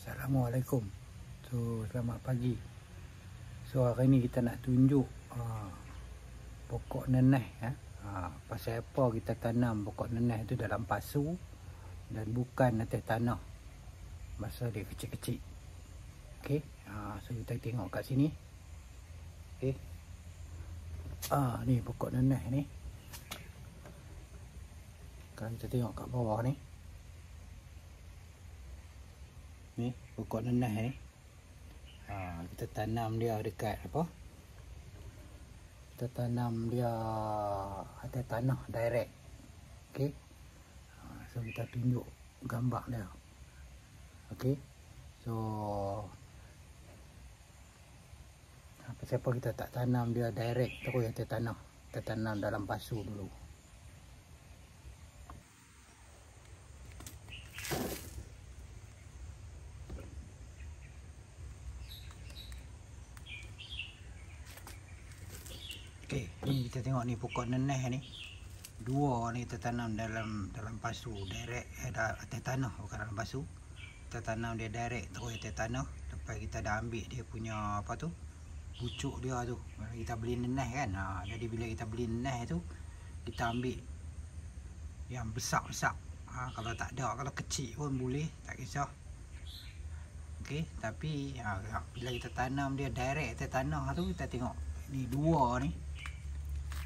Assalamualaikum. So, selamat pagi. So, hari ni kita nak tunjuk pokok neneh ya. Pasal apa kita tanam pokok neneh tu dalam pasu dan bukan atas tanah masa dia kecil-kecil. Okey. So kita tengok kat sini. Okey. Ni pokok neneh ni. Kalau kita tengok kat bawah ni. Ni pokok neneh ni. Kita tanam dia dekat apa? Kita tanam dia atas tanah direct. Okey. So kita tunjuk gambar dia. Okey. So siapa kita tak tanam dia direct terus atas tanah. Kita tanam dalam pasu dulu. Okey, ni kita tengok ni pokok neneh ni. Dua ni kita tanam dalam pasu direct atas tanah, bukan dalam pasu. Kita tanam dia direct terus atas tanah. Lepas kita dah ambil dia punya apa tu? Pucuk dia tu. Kita beli neneh kan. Jadi bila kita beli neneh tu, kita ambil yang besar-besar. Kalau tak ada, kalau kecil pun boleh, tak kisah. Okey, tapi bila kita tanam dia direct atas tanah tu, kita tengok ni dua ni.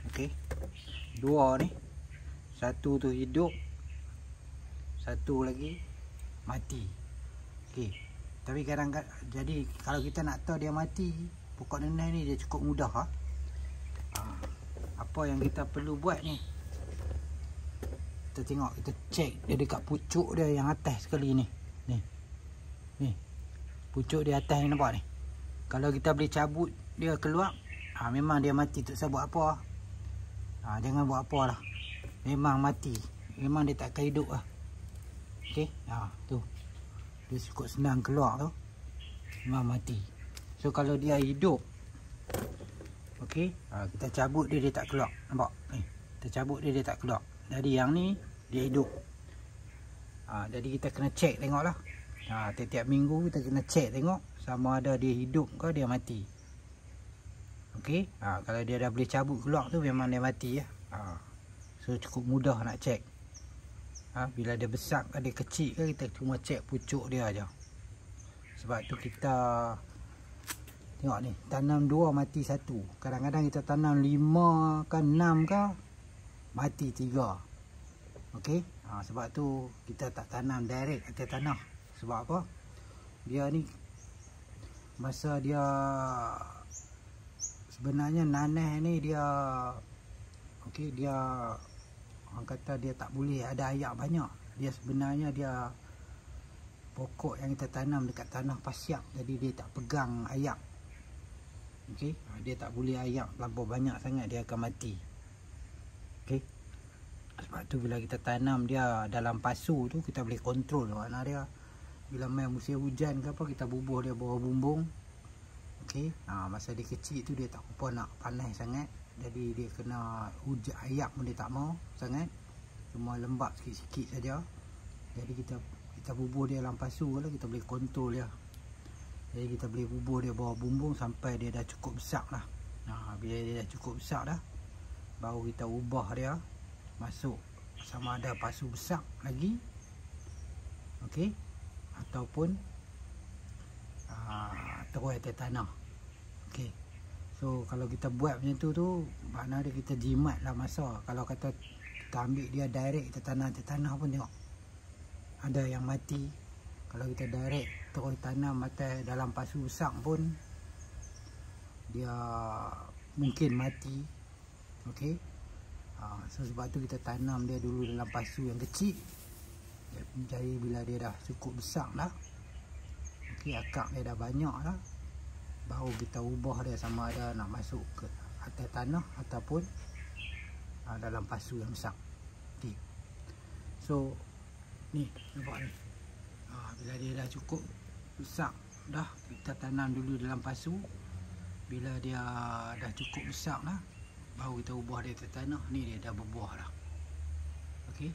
Okey. Dua ni. Satu tu hidup. Satu lagi mati. Okey. Tapi kadang-kadang jadi kalau kita nak tahu dia mati, pokok neneh ni dia cukup mudah Apa yang kita perlu buat ni? Kita tengok, kita check dia dekat pucuk dia yang atas sekali ni. Ni. Pucuk dia atas ni, nampak ni. Kalau kita boleh cabut dia keluar, memang dia mati. Tak usah buat apa. Jangan buat apa lah. Memang mati. Memang dia tak akan hidup lah. Okey. Tu. Dia cukup senang keluar tu. Memang mati. So kalau dia hidup, okey, kita cabut dia tak keluar. Nampak? Ni. Kita cabut dia tak keluar. Jadi yang ni dia hidup. Jadi kita kena check tengoklah. Tiap-tiap minggu kita kena check tengok sama ada dia hidup ke dia mati. Okey. Kalau dia dah boleh cabut keluar tu memang dia mati ya. So cukup mudah nak check. Bila dia besar ke dia kecil ke, kita cuma check pucuk dia aja. Sebab tu kita tengok ni, tanam dua mati satu. Kadang-kadang kita tanam 5 ke 6 ke mati 3. Okey. Sebab tu kita tak tanam direct atas tanah. Sebab apa? Dia ni masa dia sebenarnya naneh ni dia okey, dia orang kata dia tak boleh ada ayak banyak. Dia sebenarnya dia pokok yang kita tanam dekat tanah pasiak, jadi dia tak pegang ayak. Okey, dia tak boleh ayak terlampau banyak sangat, dia akan mati. Okey. Sebab tu bila kita tanam dia dalam pasu tu, kita boleh kontrol warna dia. Bila main musim hujan ke apa, kita bubuh dia bawah bumbung. Okey. Masa dia kecil tu dia tak apa nak panas sangat. Jadi dia kena hujan, ayak pun dia tak mau sangat. Cuma lembab sikit-sikit saja. Jadi kita bubuh dia dalam pasu kalau kita boleh kontrol dia. Jadi kita boleh bubuh dia bawah bumbung sampai dia dah cukup besar lah. Bila dia dah cukup besar dah, baru kita ubah dia masuk sama ada pasu besar lagi. Okey. Ataupun terus atas tanah. Okey. So kalau kita buat macam tu makna dia kita jimat lah masa. Kalau kata kita ambil dia direct kita tanam atas tanah pun tengok, ada yang mati. Kalau kita direct terus tanam atas dalam pasu besar pun dia mungkin mati. Okey. So sebab tu kita tanam dia dulu dalam pasu yang kecil. Jadi bila dia dah cukup besar dah, okey, akar dia dah banyak dah, baru kita ubah dia sama ada nak masuk ke atas tanah ataupun dalam pasu yang besar. Okey. So ni nampak ni. Bila dia dah cukup besar dah, kita tanam dulu dalam pasu. Bila dia dah cukup besar dah, baru kita ubah dia atas tanah. Ni dia dah berbuah dah. Okey.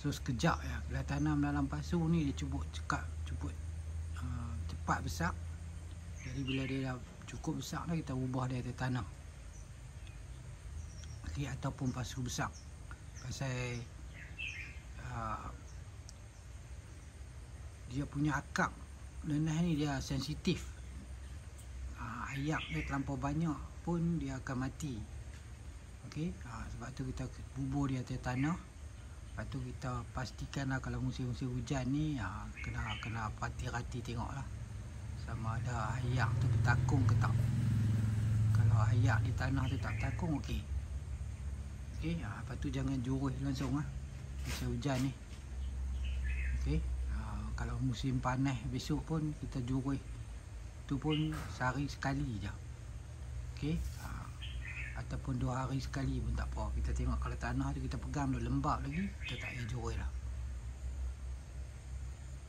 So sekejap ya, bila tanam dalam pasu ni dia cuba cepat besar. Jadi bila dia dah cukup besar dah, kita ubah dia ke tanah, okay, ataupun pasu besar. Pasal dia punya akar nenas ni dia sensitif. Ayak dia terlampau banyak pun dia akan mati. Okey, sebab tu kita bubur dia atas tanah. Lepas tu kita pastikanlah kalau musim-musim hujan ni kena hati-hati tengoklah sama ada ayak tu bertakung ke tak. Kalau ayak di tanah tu tak bertakung, okey. Okey, lepas tu jangan juruh langsung musim hujan ni. Okey, kalau musim panas besok pun kita juruh tu pun sehari sekali je. Okey, ataupun 2 hari sekali pun tak apa. Kita tengok kalau tanah tu kita pegang dah lembab lagi, kita tak payah juruh dah.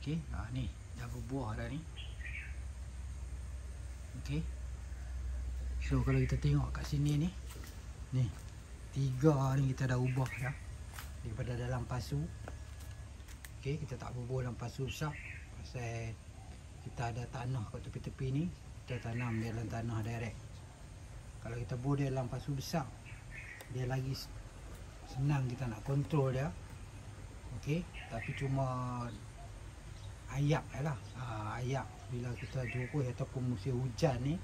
Okey, ni dah berbuah dah ni. Okey, so kalau kita tengok kat sini ni 3 ni kita dah ubah dah daripada dalam pasu. Okey, kita tak bubur dalam pasu besar pasal kita ada tanah kat tepi-tepi ni, kita tanam dia dalam tanah direct. Kalau kita bubur dia dalam pasu besar, dia lagi senang kita nak kontrol dia. Okey, tapi cuma ayak lah. Ayak bila kita juruh ataupun musim hujan ni,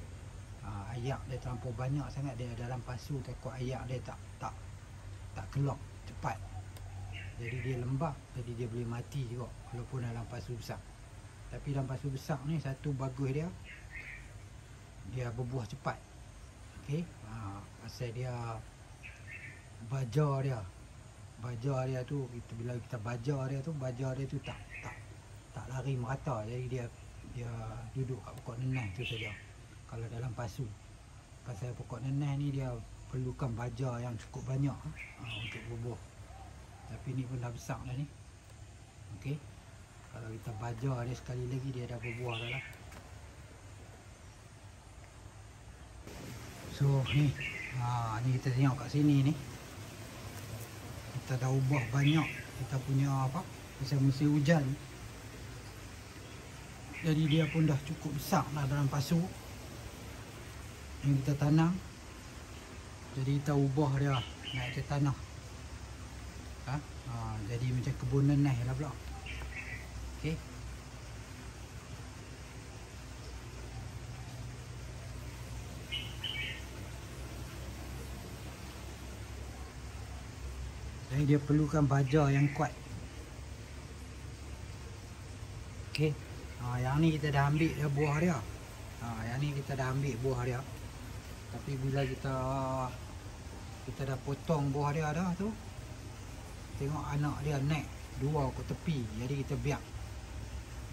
ayak dia terlampau banyak sangat dia dalam pasu, takut ayak dia tak keluar cepat. Jadi dia lembab, jadi dia boleh mati juga walaupun dalam pasu besar. Tapi dalam pasu besar ni satu bagus dia berbuah cepat. Okey, pasal dia bajar dia tu, bila kita bajar dia tu tak lari merata. Jadi dia duduk kat pokok nenas tu saja kalau dalam pasu. Pasal pokok nenas ni dia perlukan bajar yang cukup banyak untuk berbuah. Tapi ni pun dah besar dah ni. Okey, kalau kita bajar dia sekali lagi, dia dah berbuah dah lah. So ni kita tengok kat sini ni, kita dah ubah banyak kita punya pasal musim hujan. Jadi dia pun dah cukup besar lah dalam pasu yang kita tanam. Jadi kita ubah dia naik ke tanah. Jadi macam kebun nenas lah pula. Okey, jadi dia perlukan baja yang kuat. Okey, yang ni kita dah ambil dia buah dia. Yang ni kita dah ambil buah dia. Tapi bila kita dah potong buah dia dah tu, tengok anak dia naik 2 ke tepi. Jadi kita biar,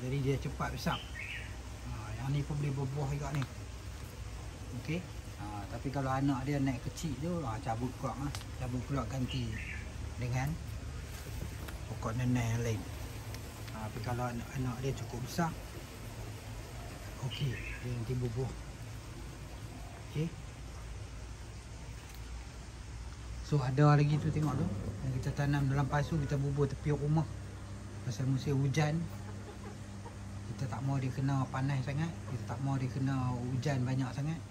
jadi dia cepat besar. Yang ni pun boleh berbuah juga ni. Okey, tapi kalau anak dia naik kecil tu, cabut keluar ganti dengan pokok nenas yang lain. Tapi kalau anak dia cukup besar, okey, dia nanti berbuah. Okey, so ada lagi tu, tengok tu yang kita tanam dalam pasu, kita bubur tepi rumah. Pasal musim hujan, kita tak mau dia kena panas sangat, kita tak mau dia kena hujan banyak sangat.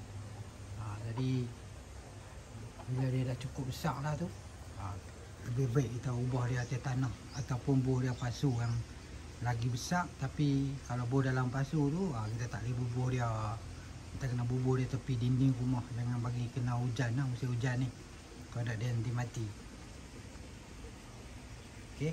Jadi bila dia dah cukup besar lah tu, lebih baik kita ubah dia atas tanah ataupun bubur dia pasu yang lagi besar. Tapi kalau bubur dalam pasu tu, kita tak boleh bubur dia, kita kena bubur dia tepi dinding rumah. Jangan bagi kena hujan lah musim hujan ni, kalau tak dia nanti mati. Okey,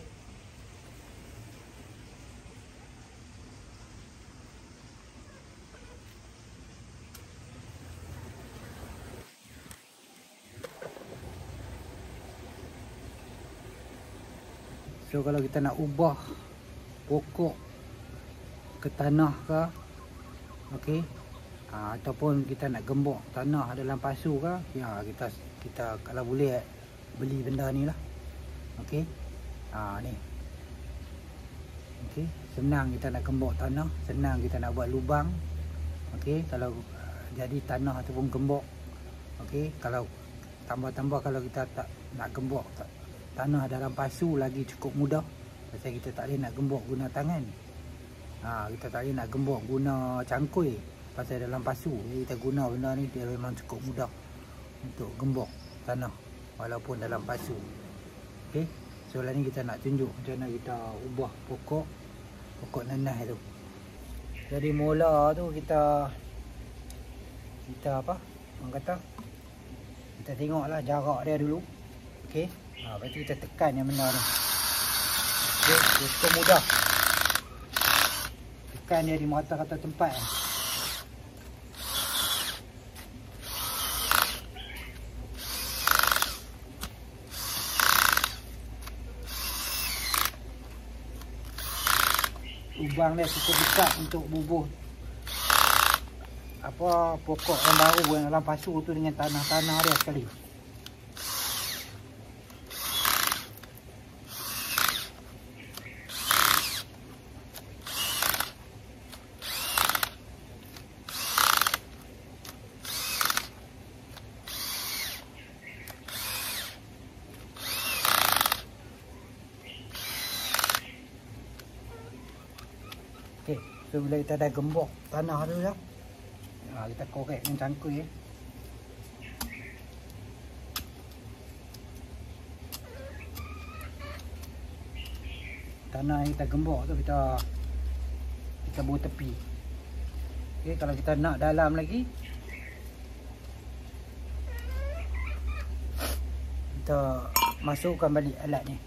so kalau kita nak ubah pokok ke tanah ke, okey, ataupun kita nak gembok tanah dalam pasu ke, ya kita kalau boleh beli benda ni lah. Okey, ni. Okey, senang kita nak gembok tanah, senang kita nak buat lubang. Okey, kalau jadi tanah ataupun gembok. Okey, kalau tambah-tambah kalau kita tak nak gembok tanah dalam pasu lagi cukup mudah. Pasal kita tak boleh nak gembok guna tangan. Kita tak boleh nak gembok guna cangkul. Pasal dalam pasu. Jadi kita guna benda ni, dia memang cukup mudah untuk gembok tanah walaupun dalam pasu. Okey. So lah ni kita nak tunjuk macam mana kita ubah pokok nanas tu. Jadi mula tu kita apa? Orang kata kita tengoklah jarak dia dulu. Okey. Lepas tu kita tekan yang benda ni. Okey, dia cukup mudah. Tekan dia di rata-rata tempat. Lubang dia cukup dekat untuk bubuh apa pokok yang baru yang dalam pasu tu dengan tanah-tanah dia sekali. Okey, so bila kita dah gembok tanah tu dah, kita korek dengan cangkul ya. Tanah yang kita gembok tu kita buat tepi. Okey, kalau kita nak dalam lagi, kita masukkan balik alat ni.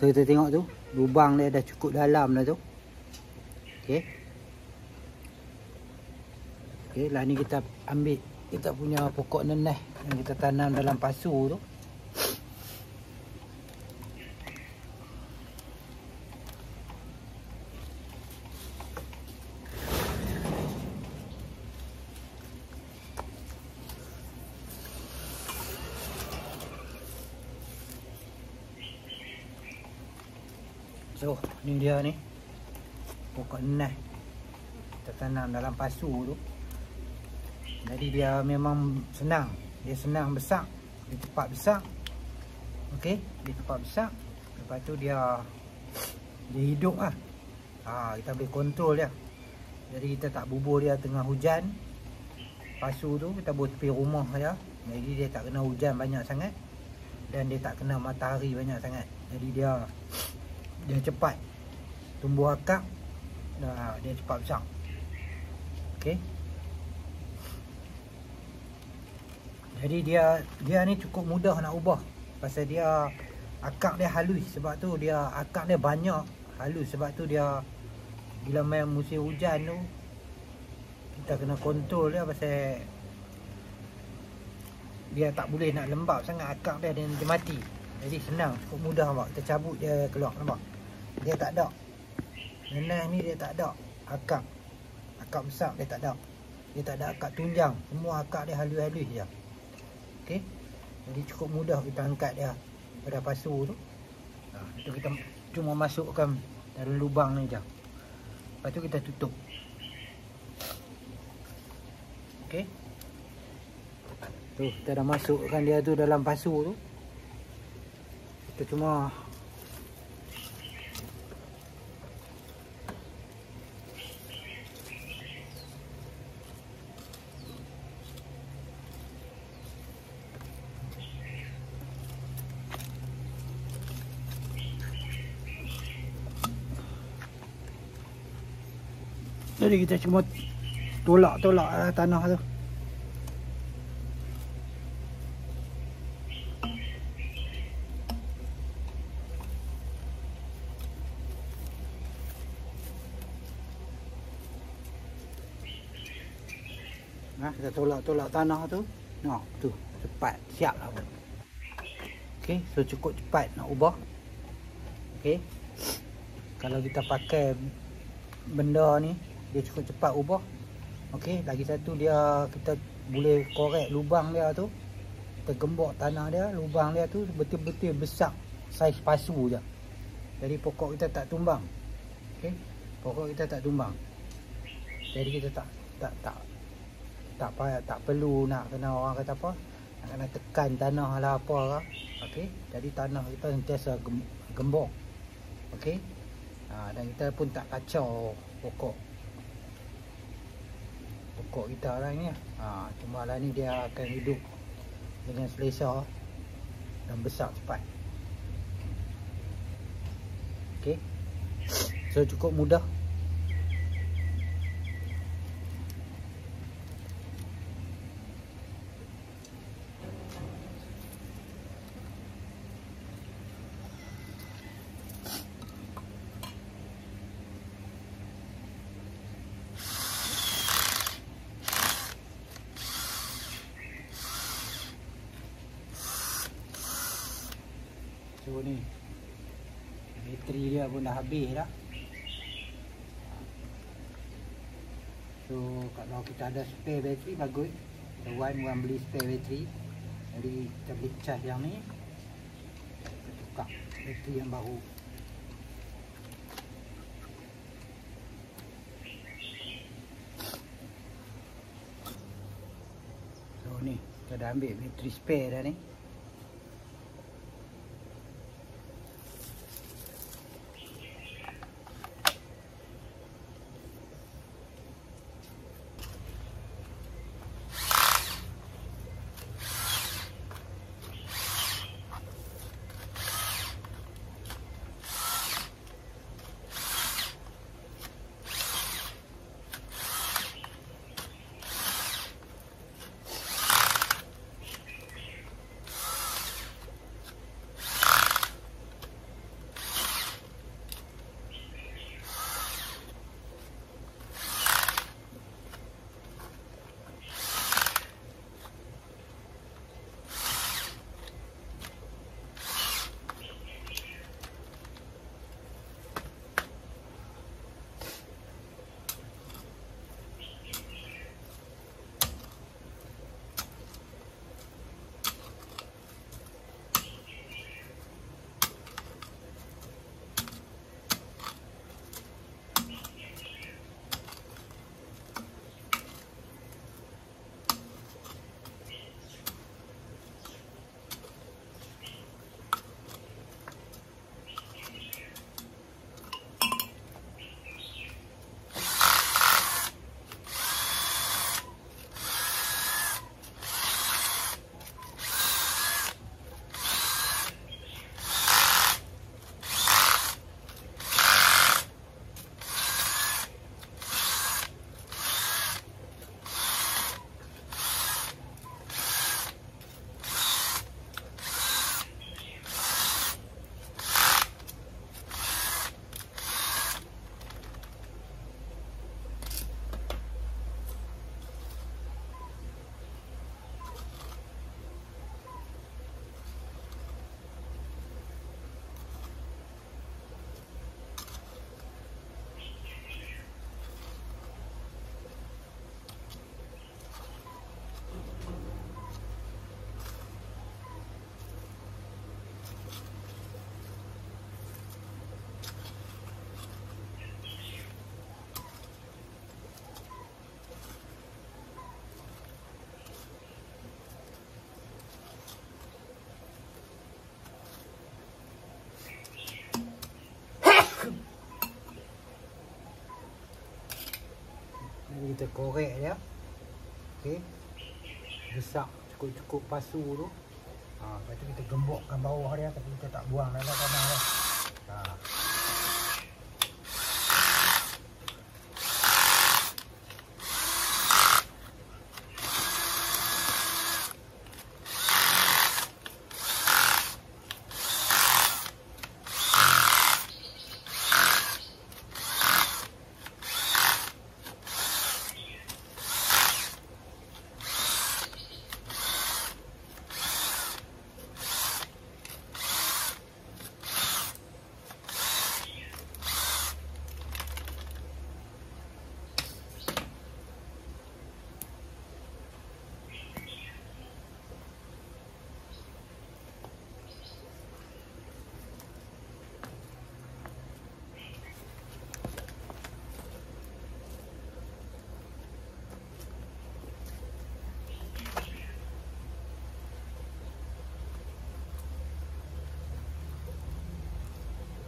So kita tengok tu, lubang dia dah cukup dalam dah tu. Okey. Okey, lah ni kita ambil kita punya pokok nanas yang kita tanam dalam pasu tu. So, ni dia ni pokok nanas kita tanam dalam pasu tu. Jadi dia memang senang. Dia senang besar. Dia cepat besar. Okey, dia cepat besar. Lepas tu dia hidup lah. Kita boleh kontrol dia. Jadi kita tak bubur dia tengah hujan. Pasu tu kita buat tepi rumah saja. Jadi dia tak kena hujan banyak sangat. Dan dia tak kena matahari banyak sangat. Jadi dia cepat tumbuh akar, dia cepat besar. Okey. Jadi dia ni cukup mudah nak ubah. Pasal dia akar dia halus, sebab tu dia akar dia banyak halus, sebab tu dia bila main musim hujan tu kita kena kontrol dia, pasal dia tak boleh nak lembab sangat akar dia, dia mati. Jadi senang, cukup mudah nampak. Kita cabut dia keluar, nampak? Dia tak ada. Nanas ni dia tak ada akar. Akar besar dia tak ada. Dia tak ada akar tunjang. Semua akar dia halus-halus je. Okey. Jadi cukup mudah kita angkat dia pada pasu tu. Itu kita cuma masukkan dalam lubang ni je. Lepas tu kita tutup. Okey. Tu kita dah masukkan dia tu dalam pasu tu. Kita cuma Jadi kita cuma tolak-tolak tanah tu. Nah, kita tolak-tolak tanah tu. Nah, tu cepat, siap lah pun. Okey, so cukup cepat nak ubah. Okey. Kalau kita pakai benda ni, dia cukup cepat ubah. Okey, lagi satu dia kita boleh korek lubang dia tu. Kita gembok tanah dia, lubang dia tu betul-betul besar saiz pasu je. Jadi pokok kita tak tumbang. Okey. Pokok kita tak tumbang. Jadi kita tak perlu nak kena orang kata apa, nak kena tekan tanah lah apa lah. Okey, jadi tanah kita sentiasa gembok. Okey. Dan kita pun tak kacau pokok kita lah ni. Cuma lah ni dia akan hidup dengan selesa dan besar cepat. Okey. So cukup mudah. So ni bateri dia pun dah habis dah. So kalau kita ada spare bateri bagus. Kita Wan beli spare bateri. Jadi kita boleh charge yang ni, kita tukar bateri yang baru. So ni kita dah ambil bateri spare dah ni. Kita korek dia. Okey. Besar cukup-cukup pasu tu. Lepas tu kita gembokkan bawah dia, tapi kita tak buang dalam tanah dia.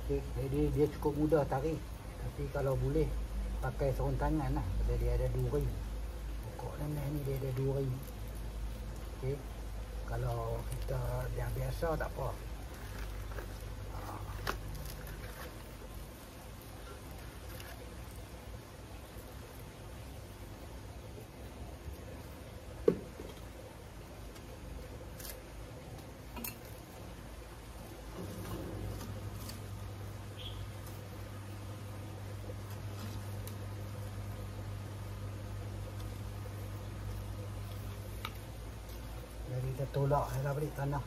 Okay. Jadi dia cukup mudah tarik. Tapi kalau boleh pakai sarung tangan lah. Sebab dia ada duri. Pokok nenek ni dia ada duri. Okay. Kalau kita yang biasa tak apa. Jadi kita tolak lah balik tanah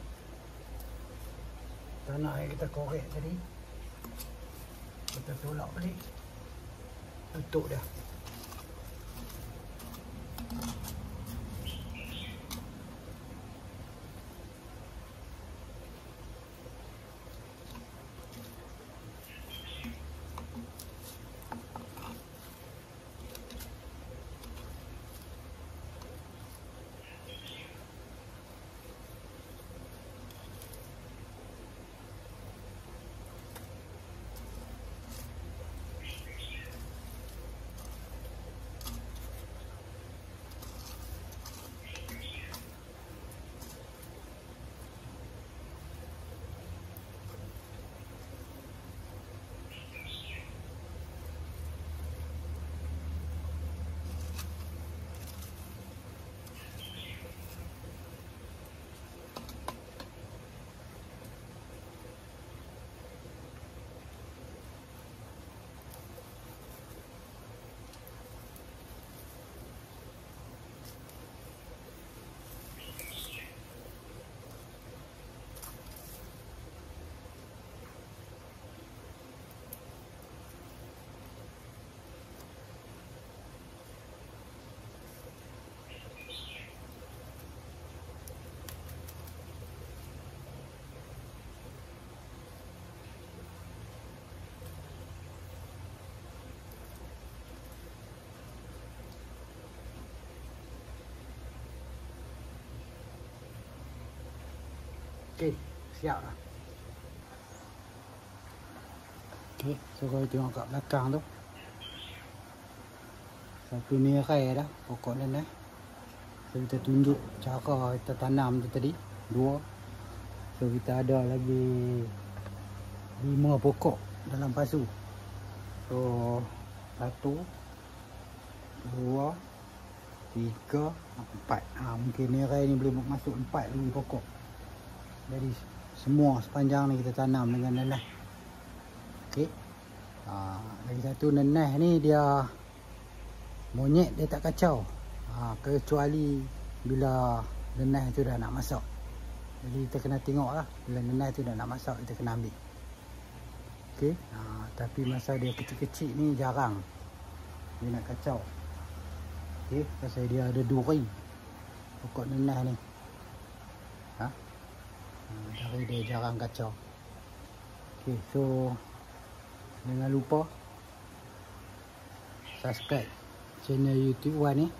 yang kita korek tadi, kita tolak balik, tutup dah. Okey, siap lah. Okey, so kalau tengok kat belakang tu, satu nirai dah pokok nenek. So kita tunjuk cara kita tanam tu tadi, 2. So kita ada lagi 5 pokok dalam pasu. So 1, 2, 3, 4. Mungkin nirai ni boleh masuk 4 lagi pokok. Jadi semua sepanjang ni kita tanam dengan neneh. Okey. Lagi satu neneh ni dia monyet dia tak kacau. Kecuali bila neneh tu dah nak masak. Jadi kita kena tengok lah. Bila neneh tu dah nak masak kita kena ambil. Okey. Tapi masa dia kecil-kecil ni jarang dia nak kacau. Okey. Pasal dia ada duri pokok neneh ni. Dari dia jarang kacau. Okay, so jangan lupa subscribe channel YouTube Wan ni.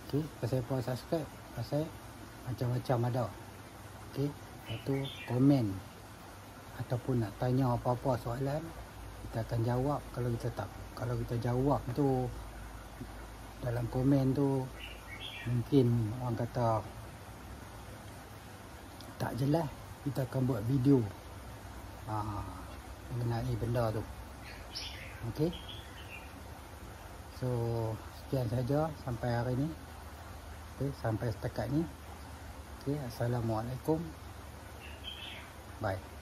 Okay, pasal apa subscribe? Pasal macam-macam ada. Okay, lepas tu komen ataupun nak tanya apa-apa soalan, kita akan jawab. Kalau kita jawab tu dalam komen tu mungkin orang kata tak jelas, kita akan buat video mengenai benda tu. Okey. So sekian saja sampai hari ni. Okey, sampai setakat ni. Okey, assalamualaikum. Bye.